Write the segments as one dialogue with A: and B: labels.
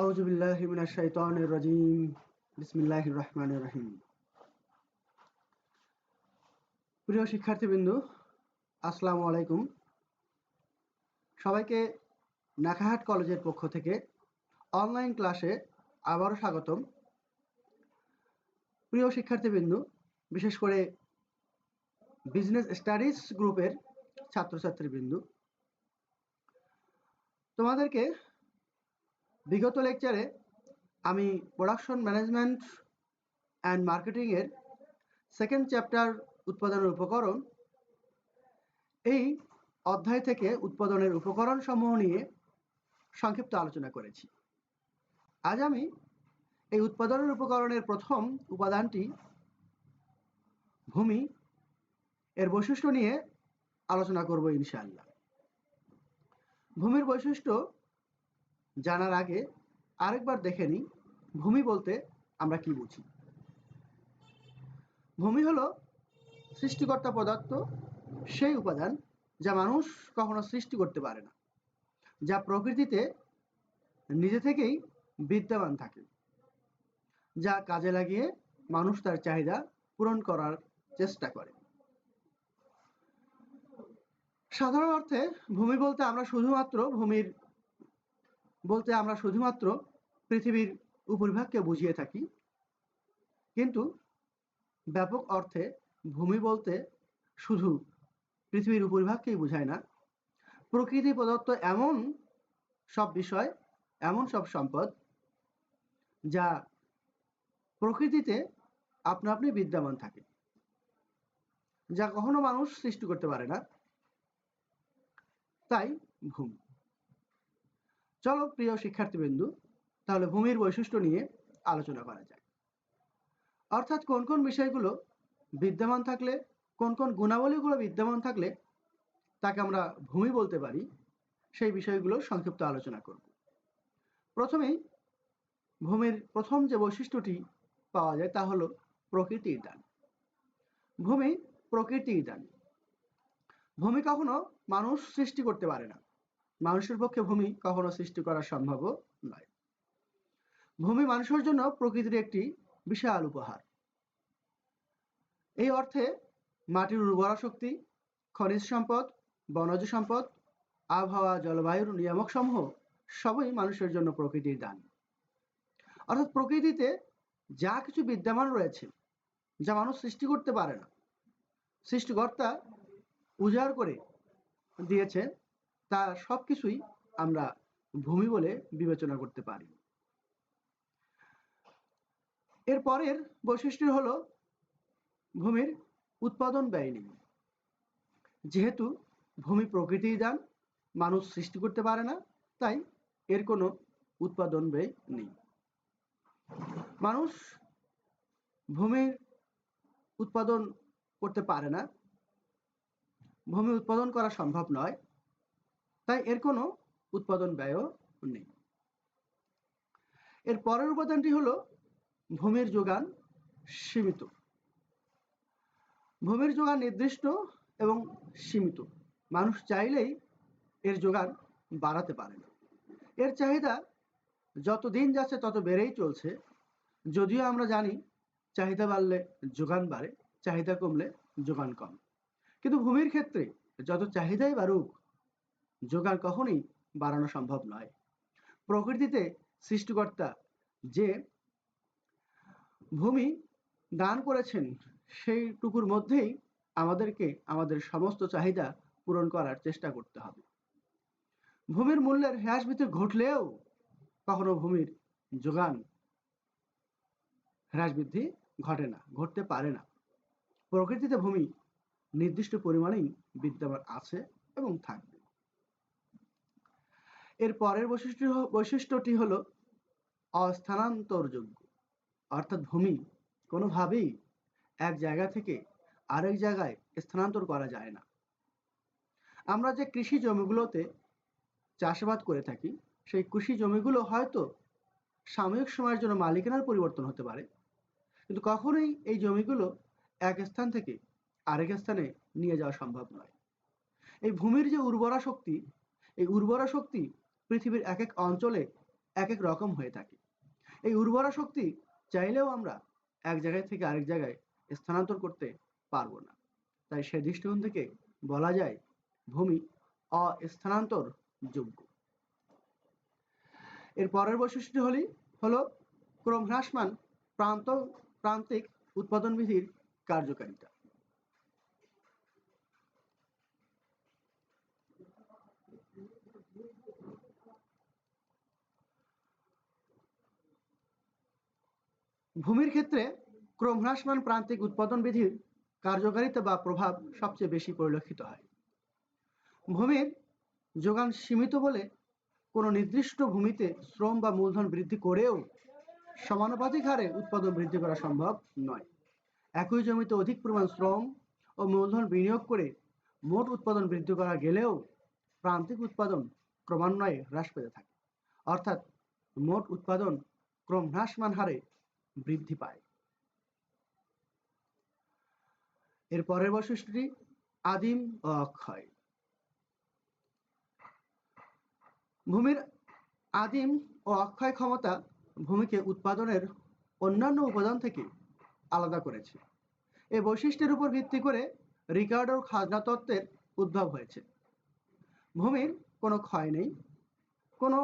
A: আউযু বিল্লাহি মিনাশ শাইতানির রাজিম। বিসমিল্লাহির রহমানির রহিম। প্রিয় শিক্ষার্থীবৃন্দ, আসসালামু আলাইকুম। সবাইকে নাখাহাট কলেজের পক্ষ থেকে অনলাইন ক্লাসে আবারও স্বাগতম। প্রিয় শিক্ষার্থীবৃন্দ, বিশেষ করে বিজনেস স্টাডিজ গ্রুপের ছাত্রছাত্রীবৃন্দ, তোমাদেরকে বিগত লেকচারে আমি প্রোডাকশন ম্যানেজমেন্ট অ্যান্ড মার্কেটিংয়ের সেকেন্ড চ্যাপ্টার উৎপাদনের উপকরণ, এই অধ্যায় থেকে উৎপাদনের উপকরণ সমূহ নিয়ে সংক্ষিপ্ত আলোচনা করেছি। আজ আমি এই উৎপাদনের উপকরণের প্রথম উপাদানটি ভূমি এর বৈশিষ্ট্য নিয়ে আলোচনা করব ইনশাআল্লাহ। ভূমির বৈশিষ্ট্য জানার আগে আরেকবার দেখে নিই ভূমি বলতে আমরা কি বুঝি। ভূমি হলো সৃষ্টিকর্তা পদার্থ, সেই উপাদান যা মানুষ কখনো সৃষ্টি করতে পারে না, যা প্রকৃতিতে নিজে থেকেই বিদ্যমান থাকে, যা কাজে লাগিয়ে মানুষ তার চাহিদা পূরণ করার চেষ্টা করে। সাধারণ অর্থে ভূমি বলতে আমরা শুধুমাত্র পৃথিবীর উপরিভাগকে বুঝিয়ে থাকি, কিন্তু ব্যাপক অর্থে ভূমি বলতে শুধু পৃথিবীর উপরিভাগকেই বোঝায় না। প্রকৃতি প্রদত্ত এমন সব বিষয়, এমন সব সম্পদ যা প্রকৃতিতে আপনা আপনি বিদ্যমান থাকে, যা কখনো মানুষ সৃষ্টি করতে পারে না, তাই ভূমি। চলো প্রিয় শিক্ষার্থীবৃন্দু, তাহলে ভূমির বৈশিষ্ট্য নিয়ে আলোচনা করা যায়। অর্থাৎ কোন কোন বিষয়গুলো বিদ্যমান থাকলে, কোন কোন গুণাবলীগুলো বিদ্যমান থাকলে তাকে আমরা ভূমি বলতে পারি, সেই বিষয়গুলো সংক্ষিপ্ত আলোচনা করব। প্রথমেই ভূমির প্রথম যে বৈশিষ্ট্যটি পাওয়া যায় তা হলো প্রকৃতির দান। ভূমি প্রকৃতির দান। ভূমি কখনো মানুষ সৃষ্টি করতে পারে না, মানুষের পক্ষে ভূমি কখনো সৃষ্টি করা সম্ভব নয়। ভূমি মানুষের জন্য প্রকৃতির একটি বিশাল উপহার। এই অর্থে মাটির উর্বরা শক্তি, খনিজ সম্পদ, বনজ সম্পদ, আবহাওয়া, জলবায়ুর নিয়ামক সমূহ সবই মানুষের জন্য প্রকৃতির দান। অর্থাৎ প্রকৃতিতে যা কিছু বিদ্যমান রয়েছে, যা মানুষ সৃষ্টি করতে পারে না, সৃষ্টিকর্তা উজাড় করে দিয়েছে, তা সবকিছুই আমরা ভূমি বলে বিবেচনা করতে পারি। এর পরের বৈশিষ্ট্য হলো ভূমির উৎপাদন ব্যয় নেই। যেহেতু ভূমি প্রকৃতির দান, মানুষ সৃষ্টি করতে পারে না, তাই এর কোনো উৎপাদন ব্যয় নেই। মানুষ ভূমির উৎপাদন করতে পারে না, ভূমি উৎপাদন করা সম্ভব নয়, তাই এর কোনো উৎপাদন ব্যয়ও নেই। এর পরের উপাদানটি হলো ভূমির যোগান সীমিত। ভূমির যোগান নির্দিষ্ট এবং সীমিত। মানুষ চাইলেই এর যোগান বাড়াতে পারে না। এর চাহিদা যত দিন যাচ্ছে তত বেড়েই চলছে। যদিও আমরা জানি চাহিদা বাড়লে যোগান বাড়ে, চাহিদা কমলে যোগান কমে। কিন্তু ভূমির ক্ষেত্রে যত চাহিদাই বাড়ুক, যোগান কখনোই বাড়ানো সম্ভব নয়। প্রকৃতিতে সৃষ্টিকর্তা যে ভূমি দান করেছেন, সেইটুকুর মধ্যেই আমাদেরকে আমাদের সমস্ত চাহিদা পূরণ করার চেষ্টা করতে হবে। ভূমির মূল্যের হ্রাস বৃদ্ধি ঘটলেও কখনো ভূমির যোগান হ্রাস বৃদ্ধি ঘটে না, ঘটতে পারে না। প্রকৃতিতে ভূমি নির্দিষ্ট পরিমাণেই বিদ্যমান আছে এবং থাকবে। এর পরের বৈশিষ্ট্যটি হলো অস্থানান্তরযোগ্য। অর্থাৎ ভূমি কোনোভাবেই এক জায়গা থেকে আরেক জায়গায় স্থানান্তর করা যায় না। আমরা যে কৃষি জমিগুলোতে চাষাবাদ করে থাকি, সেই কৃষি জমিগুলো হয়তো সাময়িক সময়ের জন্য মালিকানার পরিবর্তন হতে পারে, কিন্তু কখনোই এই জমিগুলো এক স্থান থেকে আরেক স্থানে নিয়ে যাওয়া সম্ভব নয়। এই ভূমির যে উর্বরা শক্তি, এই উর্বরা শক্তি পৃথিবীর এক এক অঞ্চলে এক এক রকম হয়ে থাকে। এই উর্বরা শক্তি চাইলেও আমরা এক জায়গায় থেকে আরেক জায়গায় স্থানান্তর করতে পারবো না। তাই সে দৃষ্টিকোণ থেকে বলা যায় ভূমি অস্থানান্তর যোগ্য। এর পরের বৈশিষ্ট্য হলো ক্রমহ্রাসমান প্রান্তিক উৎপাদন বিধির কার্যকারিতা। ভূমির ক্ষেত্রে ক্রমহ্রাসমান প্রান্তিক উৎপাদন বিধির কার্যকারিতা বা প্রভাব সবচেয়ে বেশি পরিলক্ষিত হয়। ভূমির যোগান সীমিত বলে কোনো নির্দিষ্ট ভূমিতে শ্রম বা মূলধন বৃদ্ধি করেও সমানুপাতিক হারে উৎপাদন বৃদ্ধি করা সম্ভব নয়। একই জমিতে অধিক পরিমাণ শ্রম ও মূলধন বিনিয়োগ করে মোট উৎপাদন বৃদ্ধি করা গেলেও প্রান্তিক উৎপাদন ক্রমান্বয়ে হ্রাস পেতে থাকে, অর্থাৎ মোট উৎপাদন ক্রমহ্রাসমান হারে বৃদ্ধি পায়। এর পরের বৈশিষ্ট্যটি আদিম ও অক্ষয়। ভূমির আদিম ও অক্ষয় ক্ষমতা ভূমিকে উৎপাদনের অন্যান্য উপাদান থেকে আলাদা করেছে। এই বৈশিষ্ট্যের উপর ভিত্তি করে রিকার্ডোর খাজনা তত্ত্বের উদ্ভব হয়েছে। ভূমির কোনো ক্ষয় নেই। কোনো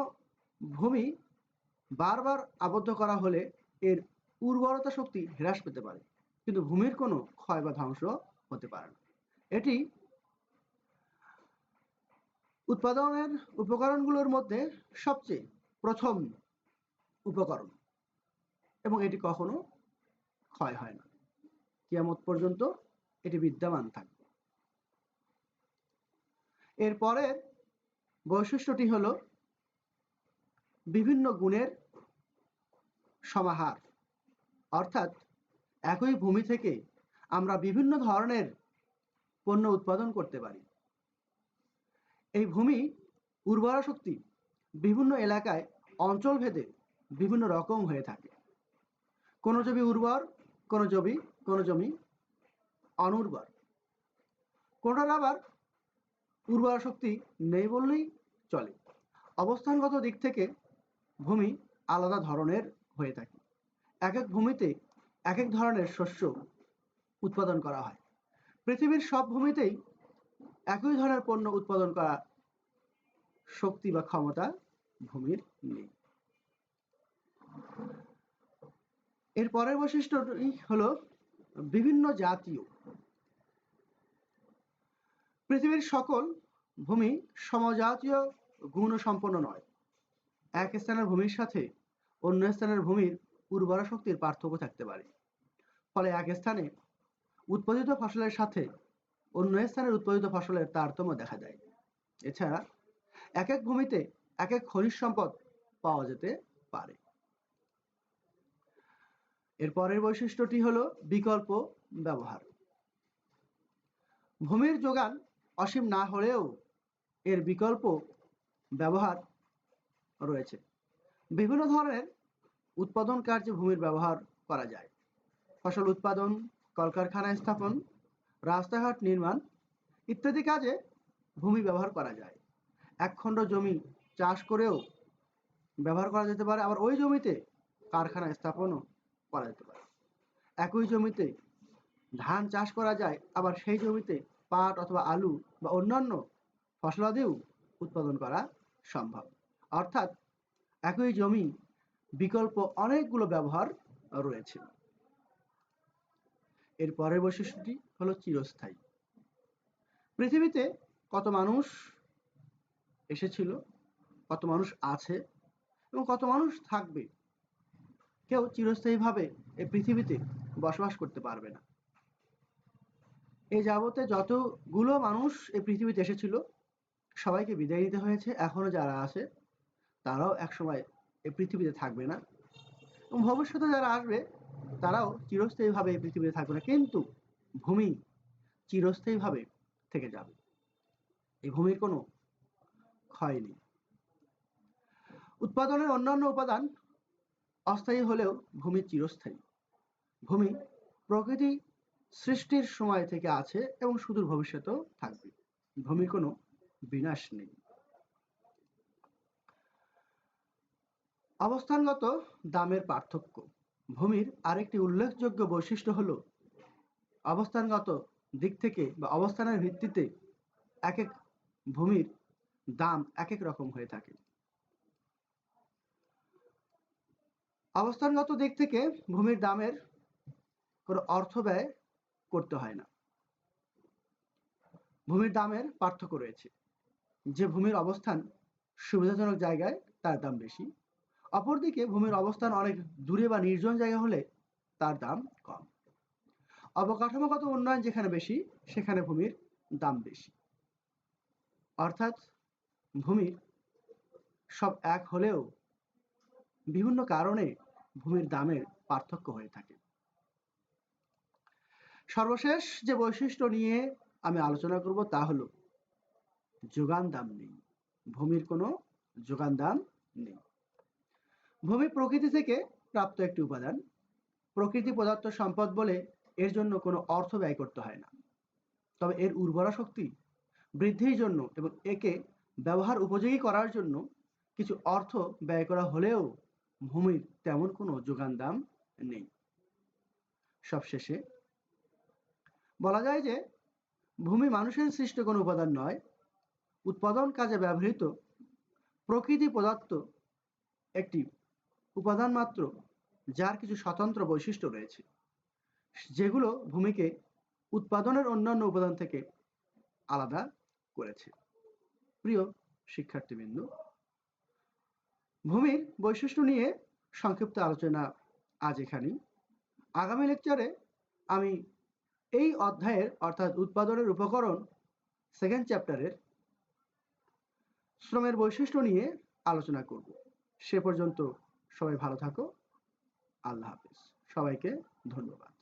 A: ভূমি বারবার আবদ্ধ করা হলে এর উর্বরতা শক্তি হ্রাস পেতে পারে, কিন্তু ভূমির কোনো ক্ষয় বা ধ্বংস হতে পারে না। এটি উৎপাদনের উপকরণগুলোর মধ্যে সবচেয়ে প্রথম উপকরণ এবং এটি কখনো ক্ষয় হয় না। কিয়ামত পর্যন্ত এটি বিদ্যমান থাকবে। এর পরের বৈশিষ্ট্যটি হলো বিভিন্ন গুণের সমাহার, অর্থাৎ একই ভূমি থেকে আমরা বিভিন্ন ধরনের পণ্য উৎপাদন করতে পারি। এই ভূমি উর্বরা শক্তি বিভিন্ন এলাকায় অঞ্চলভেদে বিভিন্ন রকম হয়ে থাকে। কোনো জমি উর্বর, কোনো জমি অনুর্বর। কোনোটার আবার উর্বরা শক্তি নেই বললেই চলে। অবস্থানগত দিক থেকে ভূমি আলাদা ধরনের হয়ে থাকে। এক এক ভূমিতে এক এক ধরনের শস্য উৎপাদন করা হয়। পৃথিবীর সব ভূমিতেই একই ধরনের পণ্য উৎপাদন করা শক্তি বা ক্ষমতা ভূমির নেই। এর পরের বৈশিষ্ট্যটি হলো বিভিন্ন জাতীয়। পৃথিবীর সকল ভূমি সমজাতীয় গুণ সম্পন্ন নয়। এক স্থানের ভূমির সাথে অন্য স্থানের ভূমির উর্বরা শক্তির পার্থক্য থাকতে পারে। ফলে এক স্থানে উৎপাদিত ফসলের সাথে অন্য স্থানের উৎপাদিত ফসলের তারতম্য দেখা যায়। এছাড়া এক এক ভূমিতে এক এক খনিজ সম্পদ পাওয়া যেতে পারে। এর পরের বৈশিষ্ট্যটি হলো বিকল্প ব্যবহার। ভূমির যোগান অসীম না হলেও এর বিকল্প ব্যবহার রয়েছে। বিভিন্ন ধরনের উৎপাদন কার্যে ভূমির ব্যবহার করা যায়। ফসল উৎপাদন, কলকারখানা স্থাপন, রাস্তাঘাট নির্মাণ ইত্যাদি কাজে ভূমি ব্যবহার করা যায়। এক খণ্ড জমি চাষ করেও ব্যবহার করা যেতে পারে, আবার ওই জমিতে কারখানা স্থাপনও করা যেতে পারে। একই জমিতে ধান চাষ করা যায়, আবার সেই জমিতে পাট অথবা আলু বা অন্যান্য ফসলাদিও উৎপাদন করা সম্ভব। অর্থাৎ একই জমি বিকল্প অনেকগুলো ব্যবহার রয়েছে। এর পরের বৈশিষ্ট্যটি হলো চিরস্থায়ী। পৃথিবীতে কত মানুষ এসেছিল, কত মানুষ আছে এবং কত মানুষ থাকবে, কেউ চিরস্থায়ীভাবে এই পৃথিবীতে বসবাস করতে পারবে না। এই যাবতে যতগুলো মানুষ এই পৃথিবীতে এসেছিল সবাইকে বিদায় নিতে হয়েছে। এখনো যারা আছে তারাও একসময় এই পৃথিবীতে থাকবে না এবং ভবিষ্যতে যারা আসবে তারাও চিরস্থায়ীভাবে এই পৃথিবীতে থাকবে না, কিন্তু ভূমি চিরস্থায়ীভাবে থেকে যাবে। এই ভূমির কোনো ক্ষয় নেই। উৎপাদনের অন্যান্য উপাদান অস্থায়ী হলেও ভূমি চিরস্থায়ী। ভূমি প্রকৃতি সৃষ্টির সময় থেকে আছে এবং সুদূর ভবিষ্যতেও থাকবে। ভূমির কোনো বিনাশ নেই। অবস্থানগত দামের পার্থক্য। ভূমির আরেকটি উল্লেখযোগ্য বৈশিষ্ট্য হল অবস্থানগত দিক থেকে বা অবস্থানের ভিত্তিতে এক এক ভূমির দাম এক এক রকম হয়ে থাকে। অবস্থানগত দিক থেকে ভূমির দামের কোনো অর্থ ব্যয় করতে হয় না। ভূমির দামের পার্থক্য রয়েছে। যে ভূমির অবস্থান সুবিধাজনক জায়গায় তার দাম বেশি, অপরদিকে ভূমির অবস্থান অনেক দূরে বা নির্জন জায়গা হলে তার দাম কম। অবকাঠামোগত উন্নয়ন যেখানে বেশি সেখানে ভূমির দাম বেশি। অর্থাৎ ভূমির সব এক হলেও বিভিন্ন কারণে ভূমির দামের পার্থক্য হয়ে থাকে। সর্বশেষ যে বৈশিষ্ট্য নিয়ে আমি আলোচনা করব তা হলো যোগান দাম নেই। ভূমির কোনো যোগান দাম নেই। ভূমি প্রকৃতি থেকে প্রাপ্ত একটি উপাদান। প্রকৃতি প্রদত্ত সম্পদ বলে এর জন্য কোনো অর্থ ব্যয় করতে হয় না। তবে এর উর্বরা শক্তি বৃদ্ধির জন্য এবং একে ব্যবহার উপযোগী করার জন্য কিছু অর্থ ব্যয় করা হলেও ভূমির তেমন কোনো যোগান দাম নেই। সবশেষে বলা যায় যে ভূমি মানুষের সৃষ্ট কোনো উপাদান নয়, উৎপাদন কাজে ব্যবহৃত প্রকৃতি প্রদত্ত একটি উপাদান মাত্র, যার কিছু স্বতন্ত্র বৈশিষ্ট্য রয়েছে যেগুলো ভূমিকে উৎপাদনের অন্যান্য উপাদান থেকে আলাদা করেছে। প্রিয় শিক্ষার্থীবৃন্দ, ভূমির বৈশিষ্ট্য নিয়ে সংক্ষিপ্ত আলোচনা আজ এখানেই। আগামী লেকচারে আমি এই অধ্যায়ের অর্থাৎ উৎপাদনের উপকরণ সেকেন্ড চ্যাপ্টারের শ্রমের বৈশিষ্ট্য নিয়ে আলোচনা করব। সে পর্যন্ত সবাই ভালো থাকো। আল্লাহ হাফেজ। সবাইকে ধন্যবাদ।